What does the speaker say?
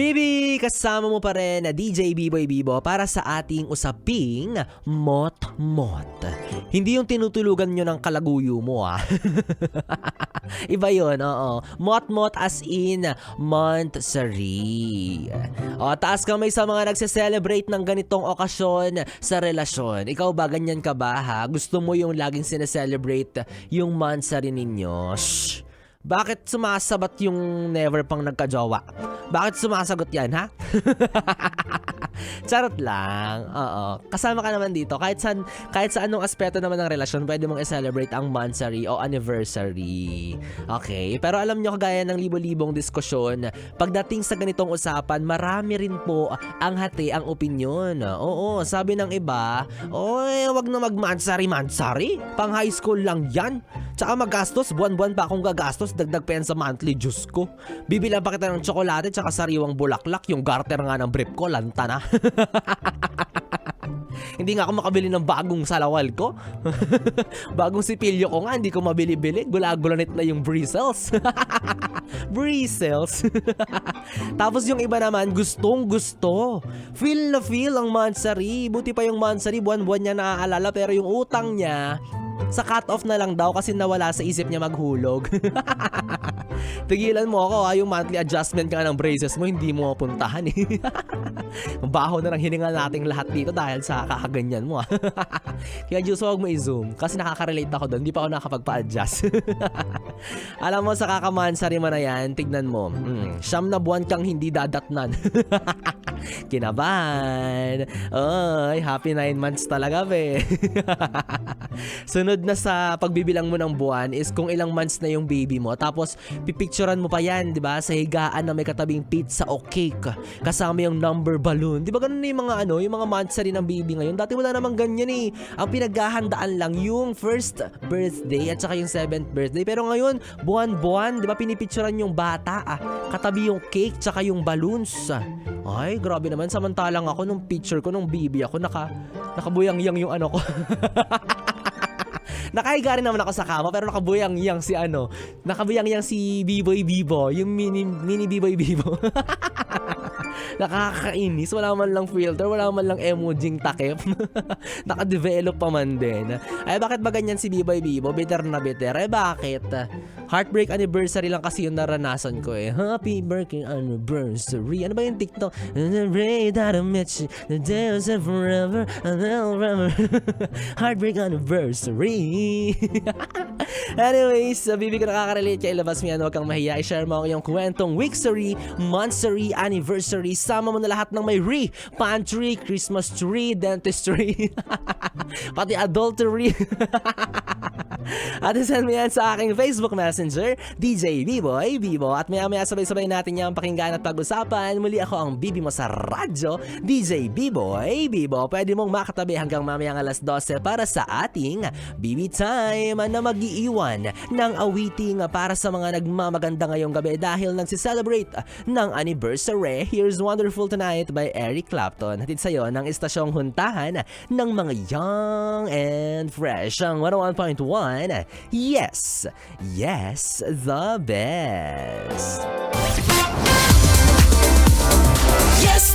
Bibi, kasama mo pa rin na DJ Biboy Bibo para sa ating usaping mot-mot. Hindi yung tinutulugan nyo ng kalaguyo mo Iba yun, oo. Mot-mot as in monthsary. Taas kamay sa mga nagse-celebrate ng ganitong okasyon sa relasyon. Ikaw ba, ganyan ka ba Gusto mo yung laging sineselebrate yung monthsary ninyo? Shhh! Bakit sumasabat yung never pang nagkajowa? Bakit sumasagot yan, Charot lang. Oo. Kasama ka naman dito. Kahit sa anong aspeto naman ng relasyon, pwede mong i-celebrate ang monthsary o anniversary. Okay? Pero alam nyo, kagaya ng libo-libong diskusyon, pagdating sa ganitong usapan, marami rin po ang hati ang opinyon. Oo, sabi ng iba, oy, wag na mag-monthsary. Pang high school lang yan. Tsaka magastos, buwan-buwan pa akong gagastos, dagdag pa yan sa monthly juice ko. Bibilan pa kita ng tsokolate tsaka sariwang bulaklak, yung garter nga ng brief ko, lanta na. Hindi nga ako makabili ng bagong salawal ko. Bagong sipilyo ko nga, hindi ko mabili-bili. Gula-gulanit na yung bristles. Bristles. Tapos yung iba naman, gustong-gusto. Feel na feel ang monthsary. Buti pa yung monthsary, buwan-buwan niya naaalala, pero yung utang niya, sa cut-off na lang daw kasi nawala sa isip niya maghulog. Tigilan mo ako yung monthly adjustment ka ng braces mo, hindi mo mapuntahan Baho na ng hininga nating lahat dito dahil sa kakaganyan mo Kaya Diyos, huwag mo i-zoom kasi nakaka-relate ako doon, hindi pa ako nakapagpa-adjust. Alam mo, sa kakamansari mo na yan, tignan mo, siyam na buwan kang hindi dadatnan. Kinabahan. Oy, happy 9 months talaga be. Sunod na sa pagbibilang mo ng buwan is kung ilang months na yung baby mo. Tapos pipicturean mo pa yan, 'di ba? Sa higaan na may katabing pizza o cake. Kasama yung number balloon. 'Di ba ganun na yung mga yung mga monthsary ng baby ngayon? Dati wala namang ganyan Ang pinaghahandaan lang yung first birthday at saka yung 7th birthday. Pero ngayon, buwan-buwan, 'di ba pinipicturean yung bata katabi yung cake tsaka yung balloons. Ay, grabe naman. Samantalang ako nung picture ko nung baby ako, nakabuyang-yang yung ko. Nakahiga rin naman ako sa kama pero nakabuyang-yang si Biboy Bibo, yung mini Biboy Bibo. Nakakainis, wala man lang filter, wala man lang emojing takip. Naka-develop pa man din. Ay, bakit ba ganyan si Biboy Bibo? Bitter na bitter. Ay, bakit? Heartbreak anniversary lang kasi yung naranasan ko Happy birthday anniversary. Ano ba yung TikTok? The day that I met you, the day was forever, and I'll remember. Heartbreak anniversary. Anyways, Bibi ko nakaka-relate kaya ilabas mo yan, huwag kang mahiya. I-share mo yung kwentong weeksary, monthsary, anniversary. Sama mo na lahat ng may pantry, Christmas tree, dentistry, pati adultery. At send mo yan sa aking Facebook Messenger, DJ Biboy Bibo. At maya-maya sabay-sabay natin yung pakinggan at pag-usapan. Muli ako ang bibi mo sa radyo, DJ Biboy Bibo. Pwede mong makatabi hanggang mamayang alas 12 para sa ating Bibi Time na mag-iiwan ng awiting para sa mga nagmamaganda ngayong gabi dahil nagsi-celebrate ng anniversary. Here's Wonderful Tonight by Eric Clapton. Hatid sa'yo ng istasyong huntahan ng mga young and fresh. Ang 101.1 Yes, the best. Yes!